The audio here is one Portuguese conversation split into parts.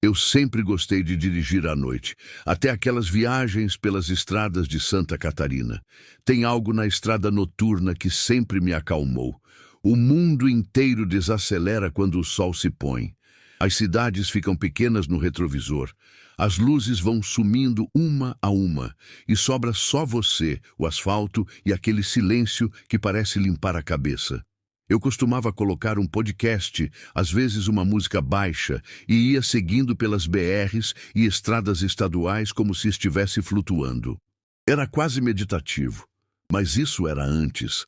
Eu sempre gostei de dirigir à noite, até aquelas viagens pelas estradas de Santa Catarina. Tem algo na estrada noturna que sempre me acalmou. O mundo inteiro desacelera quando o sol se põe. As cidades ficam pequenas no retrovisor. As luzes vão sumindo uma a uma, e sobra só você, o asfalto e aquele silêncio que parece limpar a cabeça. Eu costumava colocar um podcast, às vezes uma música baixa, e ia seguindo pelas BRs e estradas estaduais como se estivesse flutuando. Era quase meditativo, mas isso era antes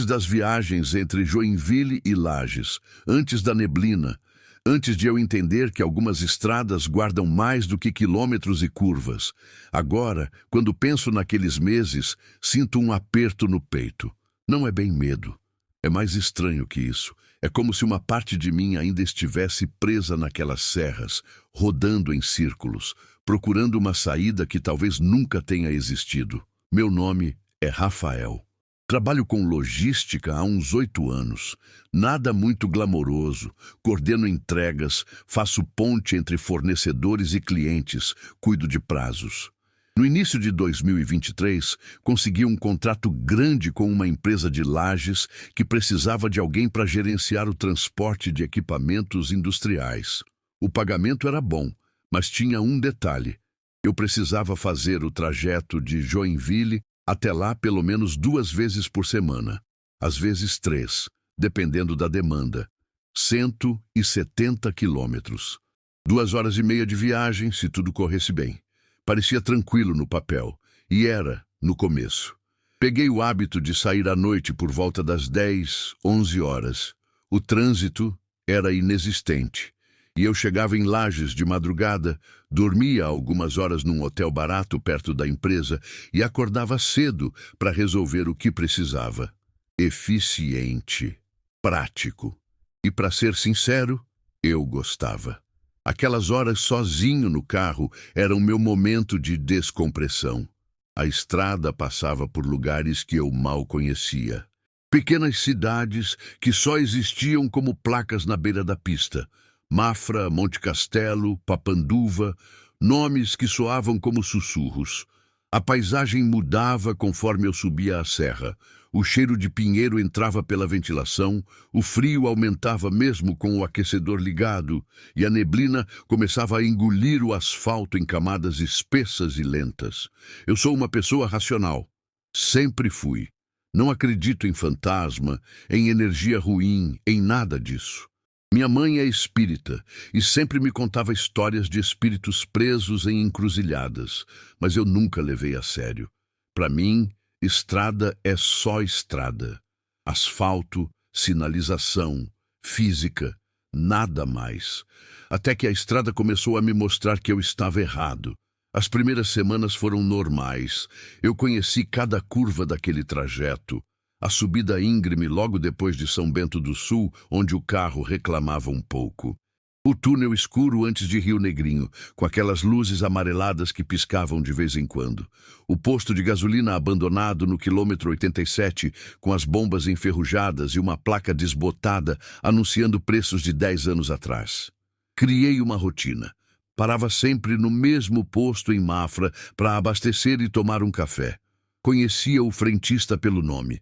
das viagens entre Joinville e Lages, antes da neblina, antes de eu entender que algumas estradas guardam mais do que quilômetros e curvas. Agora, quando penso naqueles meses, sinto um aperto no peito. Não é bem medo. É mais estranho que isso. É como se uma parte de mim ainda estivesse presa naquelas serras, rodando em círculos, procurando uma saída que talvez nunca tenha existido. Meu nome é Rafael. Trabalho com logística há uns 8 anos. Nada muito glamouroso. Coordeno entregas, faço ponte entre fornecedores e clientes, cuido de prazos. No início de 2023, consegui um contrato grande com uma empresa de Lages que precisava de alguém para gerenciar o transporte de equipamentos industriais. O pagamento era bom, mas tinha um detalhe. Eu precisava fazer o trajeto de Joinville até lá pelo menos 2 vezes por semana, às vezes 3, dependendo da demanda. 170 quilômetros. 2 horas e meia de viagem, se tudo corresse bem. Parecia tranquilo no papel, e era, no começo. Peguei o hábito de sair à noite por volta das 10, 11 horas. O trânsito era inexistente, e eu chegava em Lages de madrugada, dormia algumas horas num hotel barato perto da empresa e acordava cedo para resolver o que precisava. Eficiente, prático. E, para ser sincero, eu gostava. Aquelas horas sozinho no carro eram meu momento de descompressão. A estrada passava por lugares que eu mal conhecia. Pequenas cidades que só existiam como placas na beira da pista. Mafra, Monte Castelo, Papanduva, nomes que soavam como sussurros. A paisagem mudava conforme eu subia a serra. O cheiro de pinheiro entrava pela ventilação, o frio aumentava mesmo com o aquecedor ligado, e a neblina começava a engolir o asfalto em camadas espessas e lentas. Eu sou uma pessoa racional. Sempre fui. Não acredito em fantasma, em energia ruim, em nada disso. Minha mãe é espírita e sempre me contava histórias de espíritos presos em encruzilhadas, mas eu nunca levei a sério. Para mim, estrada é só estrada. Asfalto, sinalização, física, nada mais. Até que a estrada começou a me mostrar que eu estava errado. As primeiras semanas foram normais. Eu conheci cada curva daquele trajeto. A subida íngreme logo depois de São Bento do Sul, onde o carro reclamava um pouco. O túnel escuro antes de Rio Negrinho, com aquelas luzes amareladas que piscavam de vez em quando. O posto de gasolina abandonado no quilômetro 87, com as bombas enferrujadas e uma placa desbotada anunciando preços de 10 anos atrás. Criei uma rotina. Parava sempre no mesmo posto em Mafra para abastecer e tomar um café. Conhecia o frentista pelo nome.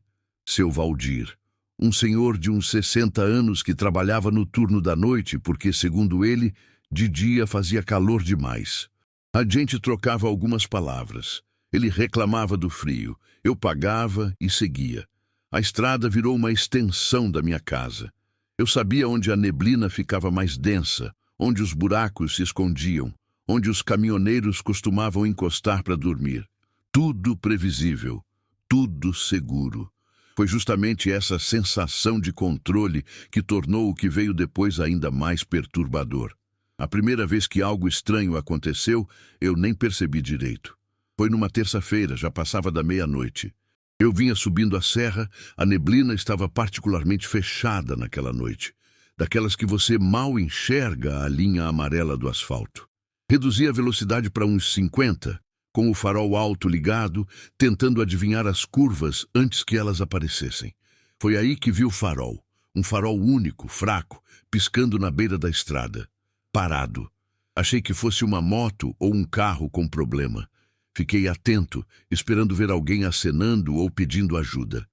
Seu Valdir, um senhor de uns 60 anos que trabalhava no turno da noite porque, segundo ele, de dia fazia calor demais. A gente trocava algumas palavras. Ele reclamava do frio, eu pagava e seguia. A estrada virou uma extensão da minha casa. Eu sabia onde a neblina ficava mais densa, onde os buracos se escondiam, onde os caminhoneiros costumavam encostar para dormir. Tudo previsível, tudo seguro. Foi justamente essa sensação de controle que tornou o que veio depois ainda mais perturbador. A primeira vez que algo estranho aconteceu, eu nem percebi direito. Foi numa terça-feira, já passava da meia-noite. Eu vinha subindo a serra, a neblina estava particularmente fechada naquela noite, daquelas que você mal enxerga a linha amarela do asfalto. Reduzi a velocidade para uns 50, com o farol alto ligado, tentando adivinhar as curvas antes que elas aparecessem. Foi aí que vi o farol, um farol único, fraco, piscando na beira da estrada. Parado. Achei que fosse uma moto ou um carro com problema. Fiquei atento, esperando ver alguém acenando ou pedindo ajuda.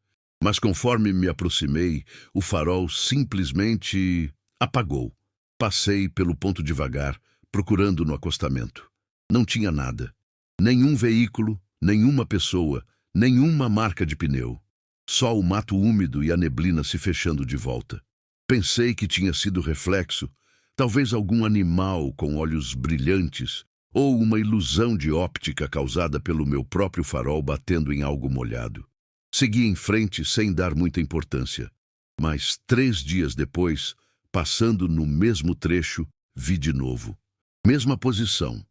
Mas conforme me aproximei, o farol simplesmente apagou. Passei pelo ponto devagar, procurando no acostamento. Não tinha nada. Nenhum veículo, nenhuma pessoa, nenhuma marca de pneu. Só o mato úmido e a neblina se fechando de volta. Pensei que tinha sido reflexo, talvez algum animal com olhos brilhantes, ou uma ilusão de óptica causada pelo meu próprio farol batendo em algo molhado. Segui em frente sem dar muita importância. Mas 3 dias depois, passando no mesmo trecho, vi de novo. Mesma posição,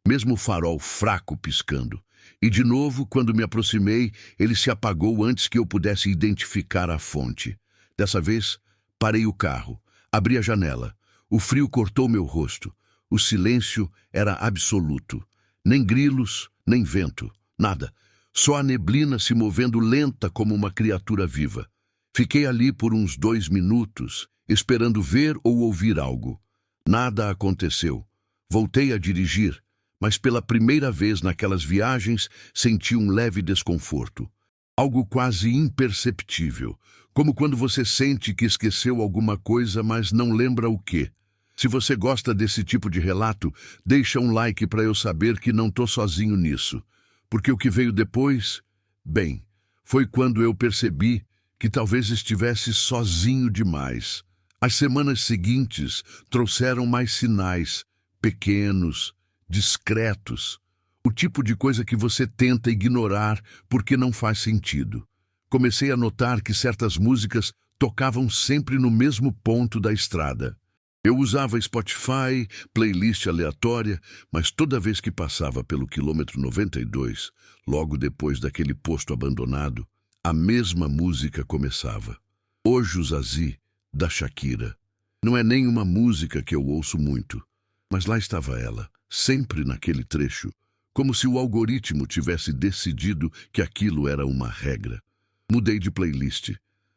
mesmo farol fraco piscando. E de novo, quando me aproximei, ele se apagou antes que eu pudesse identificar a fonte. Dessa vez, parei o carro, abri a janela. O frio cortou meu rosto. O silêncio era absoluto. Nem grilos, nem vento, nada. Só a neblina se movendo lenta como uma criatura viva. Fiquei ali por uns 2 minutos, esperando ver ou ouvir algo. Nada aconteceu. Voltei a dirigir, mas pela primeira vez naquelas viagens senti um leve desconforto. Algo quase imperceptível, como quando você sente que esqueceu alguma coisa, mas não lembra o quê. Se você gosta desse tipo de relato, deixa um like para eu saber que não tô sozinho nisso. Porque o que veio depois, bem, foi quando eu percebi que talvez estivesse sozinho demais. As semanas seguintes trouxeram mais sinais, pequenos, discretos. O tipo de coisa que você tenta ignorar porque não faz sentido. Comecei a notar que certas músicas tocavam sempre no mesmo ponto da estrada. Eu usava Spotify, playlist aleatória, mas toda vez que passava pelo quilômetro 92, logo depois daquele posto abandonado, a mesma música começava. Ojo Zazi, da Shakira. Não é nem uma música que eu ouço muito, mas lá estava ela, sempre naquele trecho, como se o algoritmo tivesse decidido que aquilo era uma regra. Mudei de playlist.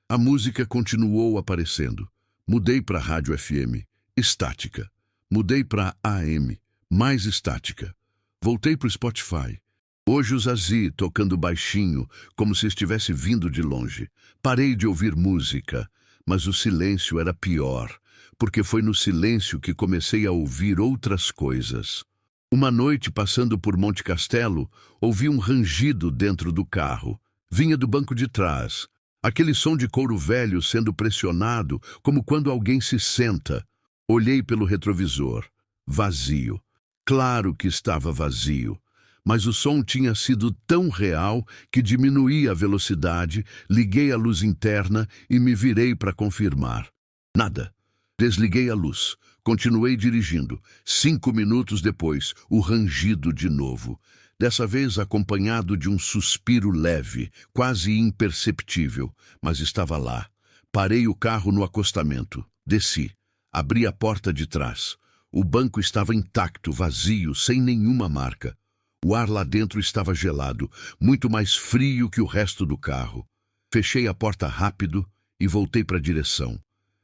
A música continuou aparecendo. Mudei para rádio FM. Estática. Mudei para AM, mais estática. Voltei para o Spotify. Hoje o Zazi tocando baixinho, como se estivesse vindo de longe. Parei de ouvir música, mas o silêncio era pior, porque foi no silêncio que comecei a ouvir outras coisas. Uma noite, passando por Monte Castelo, ouvi um rangido dentro do carro. Vinha do banco de trás. Aquele som de couro velho sendo pressionado, como quando alguém se senta. Olhei pelo retrovisor. Vazio. Claro que estava vazio. Mas o som tinha sido tão real que diminuí a velocidade, liguei a luz interna e me virei para confirmar. Nada. Desliguei a luz. Continuei dirigindo. 5 minutos depois, o rangido de novo. Dessa vez acompanhado de um suspiro leve, quase imperceptível, mas estava lá. Parei o carro no acostamento. Desci. Abri a porta de trás. O banco estava intacto, vazio, sem nenhuma marca. O ar lá dentro estava gelado, muito mais frio que o resto do carro. Fechei a porta rápido e voltei para a direção.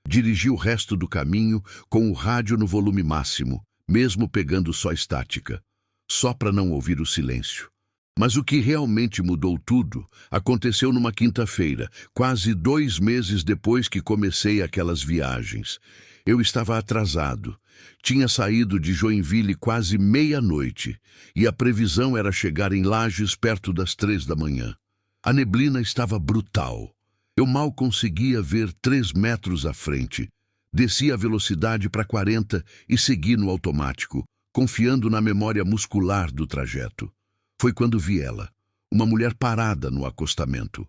Dirigi o resto do caminho com o rádio no volume máximo, mesmo pegando só estática, só para não ouvir o silêncio. Mas o que realmente mudou tudo aconteceu numa quinta-feira, quase 2 meses depois que comecei aquelas viagens. Eu estava atrasado. Tinha saído de Joinville quase meia-noite e a previsão era chegar em Lages perto das 3 da manhã. A neblina estava brutal. Eu mal conseguia ver 3 metros à frente. Desci a velocidade para 40 e segui no automático, confiando na memória muscular do trajeto. Foi quando vi ela, uma mulher parada no acostamento.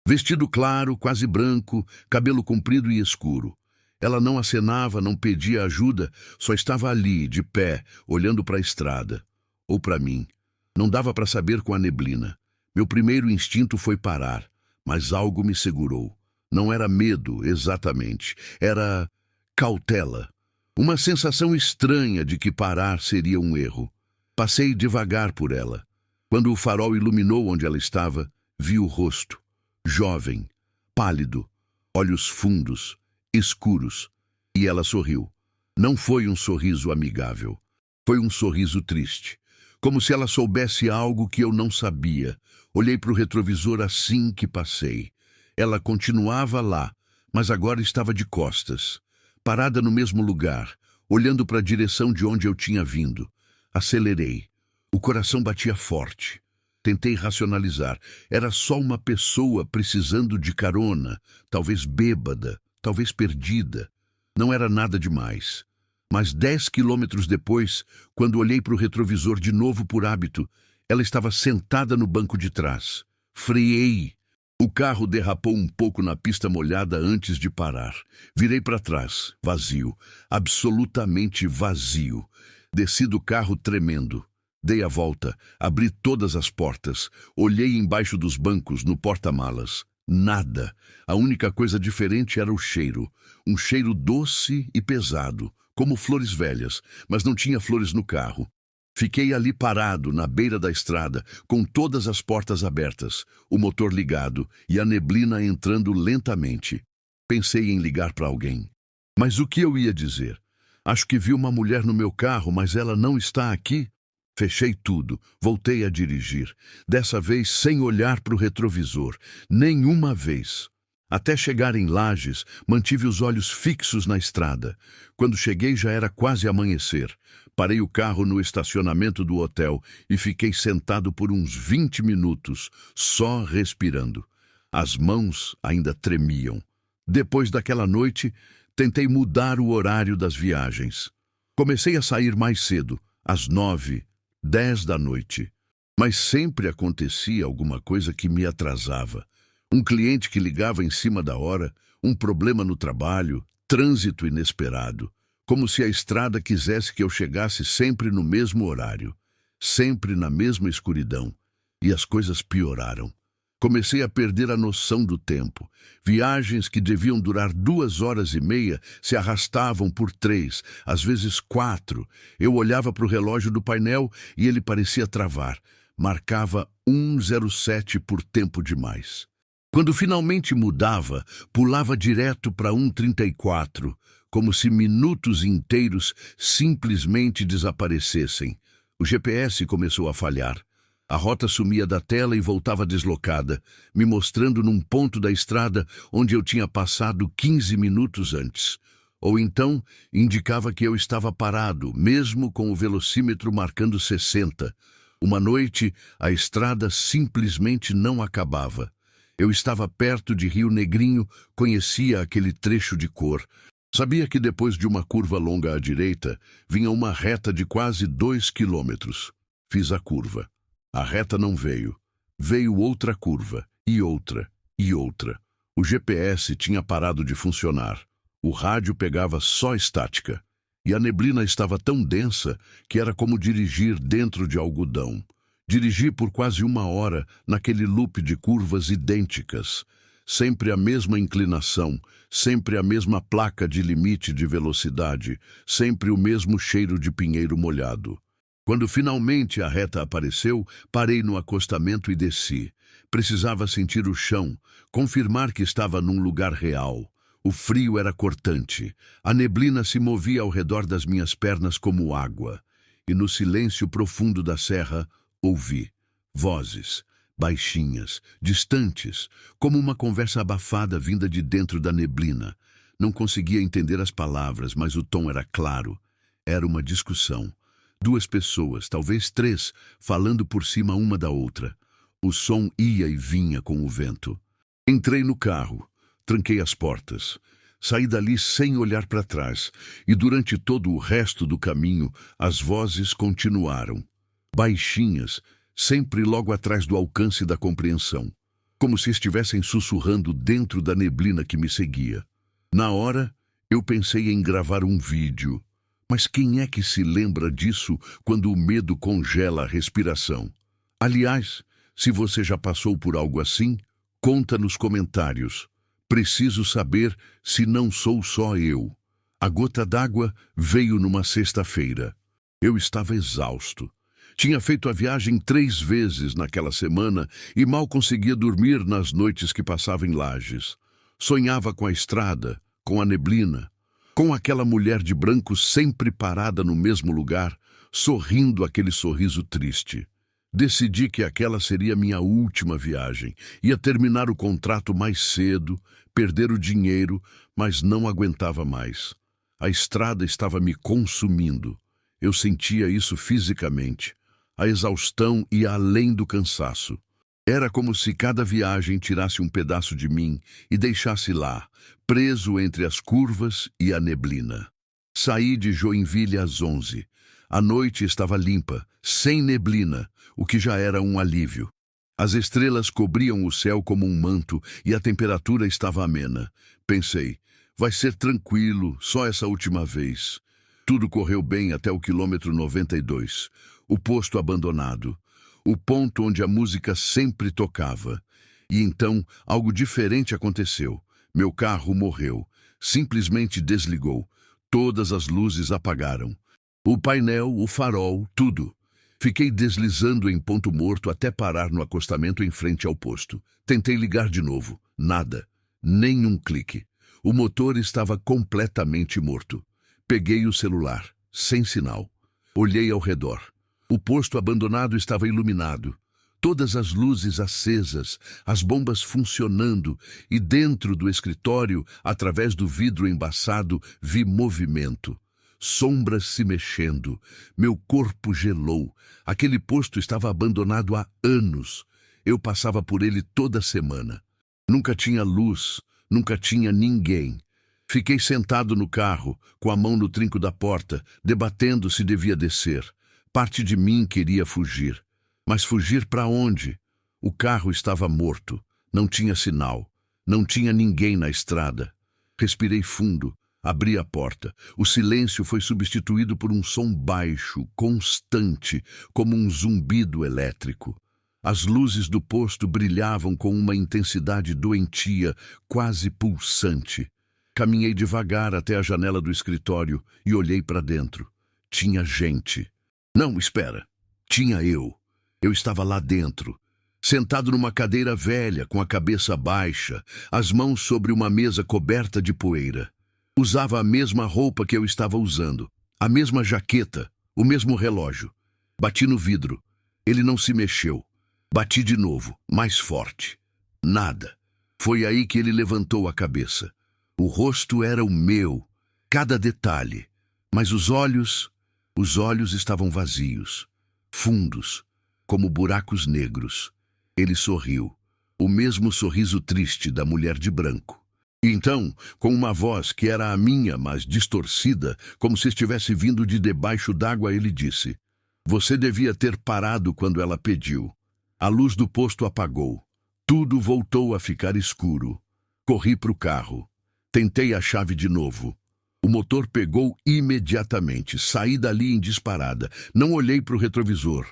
Vestido claro, quase branco, cabelo comprido e escuro. Ela não acenava, não pedia ajuda, só estava ali, de pé, olhando para a estrada. Ou para mim. Não dava para saber com a neblina. Meu primeiro instinto foi parar, mas algo me segurou. Não era medo, exatamente. Era cautela. Uma sensação estranha de que parar seria um erro. Passei devagar por ela. Quando o farol iluminou onde ela estava, vi o rosto. Jovem, pálido, olhos fundos, escuros. E ela sorriu. Não foi um sorriso amigável. Foi um sorriso triste, como se ela soubesse algo que eu não sabia. Olhei para o retrovisor assim que passei. Ela continuava lá, mas agora estava de costas, parada no mesmo lugar, olhando para a direção de onde eu tinha vindo. Acelerei. O coração batia forte. Tentei racionalizar. Era só uma pessoa precisando de carona, talvez bêbada, talvez perdida. Não era nada demais. Mas 10 quilômetros depois, quando olhei para o retrovisor de novo por hábito, ela estava sentada no banco de trás. Freiei. O carro derrapou um pouco na pista molhada antes de parar. Virei para trás, vazio, absolutamente vazio. Desci do carro tremendo. Dei a volta, abri todas as portas, olhei embaixo dos bancos, no porta-malas. Nada. A única coisa diferente era o cheiro. Um cheiro doce e pesado, como flores velhas, mas não tinha flores no carro. Fiquei ali parado, na beira da estrada, com todas as portas abertas, o motor ligado e a neblina entrando lentamente. Pensei em ligar para alguém. Mas o que eu ia dizer? Acho que vi uma mulher no meu carro, mas ela não está aqui. Fechei tudo, voltei a dirigir, dessa vez sem olhar para o retrovisor, nenhuma vez. Até chegar em Lages, mantive os olhos fixos na estrada. Quando cheguei já era quase amanhecer. Parei o carro no estacionamento do hotel e fiquei sentado por uns 20 minutos, só respirando. As mãos ainda tremiam. Depois daquela noite, tentei mudar o horário das viagens. Comecei a sair mais cedo, às 9, 10 da noite. Mas sempre acontecia alguma coisa que me atrasava. Um cliente que ligava em cima da hora, um problema no trabalho, trânsito inesperado. Como se a estrada quisesse que eu chegasse sempre no mesmo horário, sempre na mesma escuridão. E as coisas pioraram. Comecei a perder a noção do tempo. Viagens que deviam durar 2 horas e meia se arrastavam por 3, às vezes 4. Eu olhava para o relógio do painel e ele parecia travar. Marcava 1:07 por tempo demais. Quando finalmente mudava, pulava direto para 1:34, como se minutos inteiros simplesmente desaparecessem. O GPS começou a falhar. A rota sumia da tela e voltava deslocada, me mostrando num ponto da estrada onde eu tinha passado 15 minutos antes. Ou então, indicava que eu estava parado, mesmo com o velocímetro marcando 60. Uma noite, a estrada simplesmente não acabava. Eu estava perto de Rio Negrinho, conhecia aquele trecho de cor. Sabia que depois de uma curva longa à direita, vinha uma reta de quase 2 quilômetros. Fiz a curva. A reta não veio. Veio outra curva, e outra, e outra. O GPS tinha parado de funcionar. O rádio pegava só estática. E a neblina estava tão densa que era como dirigir dentro de algodão. Dirigi por quase 1 hora naquele loop de curvas idênticas. Sempre a mesma inclinação, sempre a mesma placa de limite de velocidade, sempre o mesmo cheiro de pinheiro molhado. Quando finalmente a reta apareceu, parei no acostamento e desci. Precisava sentir o chão, confirmar que estava num lugar real. O frio era cortante. A neblina se movia ao redor das minhas pernas como água. E no silêncio profundo da serra, ouvi vozes, baixinhas, distantes, como uma conversa abafada vinda de dentro da neblina. Não conseguia entender as palavras, mas o tom era claro. Era uma discussão. 2 pessoas, talvez 3, falando por cima uma da outra. O som ia e vinha com o vento. Entrei no carro, tranquei as portas. Saí dali sem olhar para trás, e durante todo o resto do caminho, as vozes continuaram. Baixinhas, sempre logo atrás do alcance da compreensão, como se estivessem sussurrando dentro da neblina que me seguia. Na hora, eu pensei em gravar um vídeo. Mas quem é que se lembra disso quando o medo congela a respiração? Aliás, se você já passou por algo assim, conta nos comentários. Preciso saber se não sou só eu. A gota d'água veio numa sexta-feira. Eu estava exausto. Tinha feito a viagem 3 vezes naquela semana e mal conseguia dormir nas noites que passava em Lages. Sonhava com a estrada, com a neblina, com aquela mulher de branco sempre parada no mesmo lugar, sorrindo aquele sorriso triste. Decidi que aquela seria minha última viagem. Ia terminar o contrato mais cedo, perder o dinheiro, mas não aguentava mais. A estrada estava me consumindo. Eu sentia isso fisicamente. A exaustão ia além do cansaço. Era como se cada viagem tirasse um pedaço de mim e deixasse lá, preso entre as curvas e a neblina. Saí de Joinville às 11. A noite estava limpa, sem neblina, o que já era um alívio. As estrelas cobriam o céu como um manto e a temperatura estava amena. Pensei, vai ser tranquilo, só essa última vez. Tudo correu bem até o quilômetro 92, o posto abandonado, o ponto onde a música sempre tocava. E então algo diferente aconteceu. Meu carro morreu, simplesmente desligou. Todas as luzes apagaram. O painel, o farol, tudo. Fiquei deslizando em ponto morto até parar no acostamento em frente ao posto. Tentei ligar de novo. Nada. Nenhum clique. O motor estava completamente morto. Peguei o celular. Sem sinal. Olhei ao redor. O posto abandonado estava iluminado. Todas as luzes acesas, as bombas funcionando, e dentro do escritório, através do vidro embaçado, vi movimento. Sombras se mexendo. Meu corpo gelou. Aquele posto estava abandonado há anos. Eu passava por ele toda semana. Nunca tinha luz, nunca tinha ninguém. Fiquei sentado no carro, com a mão no trinco da porta, debatendo se devia descer. Parte de mim queria fugir. Mas fugir para onde? O carro estava morto. Não tinha sinal. Não tinha ninguém na estrada. Respirei fundo. Abri a porta. O silêncio foi substituído por um som baixo, constante, como um zumbido elétrico. As luzes do posto brilhavam com uma intensidade doentia, quase pulsante. Caminhei devagar até a janela do escritório e olhei para dentro. Tinha gente. Não, espera. Tinha eu. Eu estava lá dentro, sentado numa cadeira velha, com a cabeça baixa, as mãos sobre uma mesa coberta de poeira. Usava a mesma roupa que eu estava usando, a mesma jaqueta, o mesmo relógio. Bati no vidro. Ele não se mexeu. Bati de novo, mais forte. Nada. Foi aí que ele levantou a cabeça. O rosto era o meu, cada detalhe. Mas os olhos estavam vazios, fundos, como buracos negros. Ele sorriu, o mesmo sorriso triste da mulher de branco. E então, com uma voz que era a minha, mas distorcida, como se estivesse vindo de debaixo d'água, ele disse: "Você devia ter parado quando ela pediu." A luz do posto apagou. Tudo voltou a ficar escuro. Corri para o carro. Tentei a chave de novo. O motor pegou imediatamente. Saí dali em disparada. Não olhei para o retrovisor.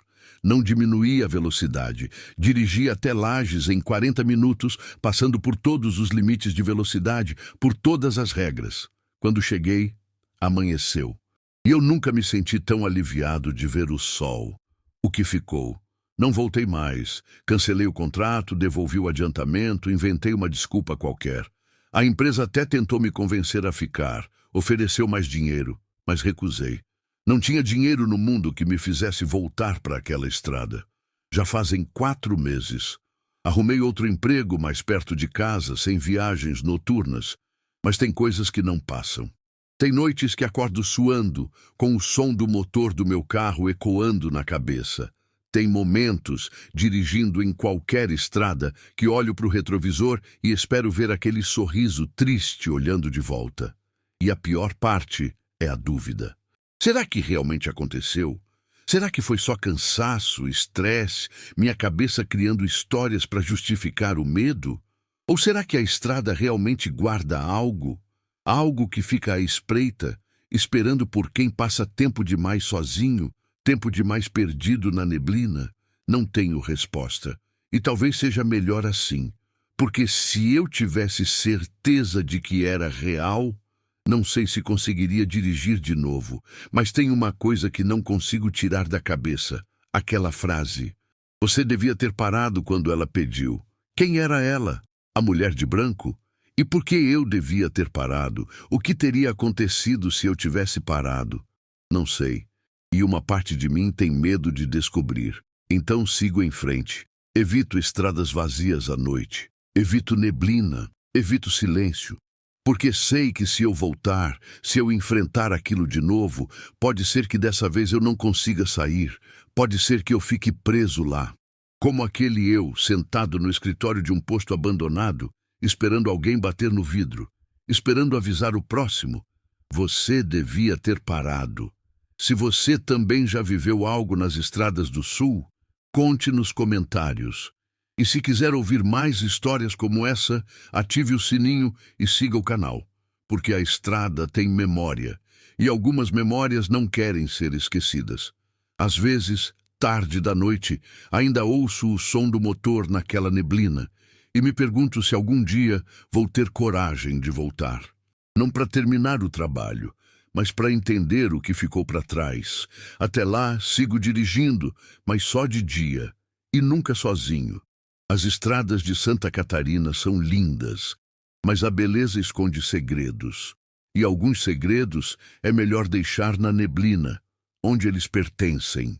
Não diminuí a velocidade. Dirigi até Lages em 40 minutos, passando por todos os limites de velocidade, por todas as regras. Quando cheguei, amanheceu. E eu nunca me senti tão aliviado de ver o sol. O que ficou? Não voltei mais. Cancelei o contrato, devolvi o adiantamento, inventei uma desculpa qualquer. A empresa até tentou me convencer a ficar, ofereceu mais dinheiro, mas recusei. Não tinha dinheiro no mundo que me fizesse voltar para aquela estrada. Já fazem 4 meses. Arrumei outro emprego mais perto de casa, sem viagens noturnas, mas tem coisas que não passam. Tem noites que acordo suando, com o som do motor do meu carro ecoando na cabeça. Tem momentos, dirigindo em qualquer estrada, que olho para o retrovisor e espero ver aquele sorriso triste olhando de volta. E a pior parte é a dúvida. Será que realmente aconteceu? Será que foi só cansaço, estresse, minha cabeça criando histórias para justificar o medo? Ou será que a estrada realmente guarda algo? Algo que fica à espreita, esperando por quem passa tempo demais sozinho, tempo demais perdido na neblina? Não tenho resposta. E talvez seja melhor assim. Porque se eu tivesse certeza de que era real, não sei se conseguiria dirigir de novo, mas tem uma coisa que não consigo tirar da cabeça. Aquela frase. Você devia ter parado quando ela pediu. Quem era ela? A mulher de branco? E por que eu devia ter parado? O que teria acontecido se eu tivesse parado? Não sei. E uma parte de mim tem medo de descobrir. Então sigo em frente. Evito estradas vazias à noite. Evito neblina. Evito silêncio. Porque sei que se eu voltar, se eu enfrentar aquilo de novo, pode ser que dessa vez eu não consiga sair. Pode ser que eu fique preso lá. Como aquele eu, sentado no escritório de um posto abandonado, esperando alguém bater no vidro, esperando avisar o próximo. Você devia ter parado. Se você também já viveu algo nas estradas do Sul, conte nos comentários. E se quiser ouvir mais histórias como essa, ative o sininho e siga o canal, porque a estrada tem memória, e algumas memórias não querem ser esquecidas. Às vezes, tarde da noite, ainda ouço o som do motor naquela neblina, e me pergunto se algum dia vou ter coragem de voltar. Não para terminar o trabalho, mas para entender o que ficou para trás. Até lá, sigo dirigindo, mas só de dia, e nunca sozinho. As estradas de Santa Catarina são lindas, mas a beleza esconde segredos. E alguns segredos é melhor deixar na neblina, onde eles pertencem.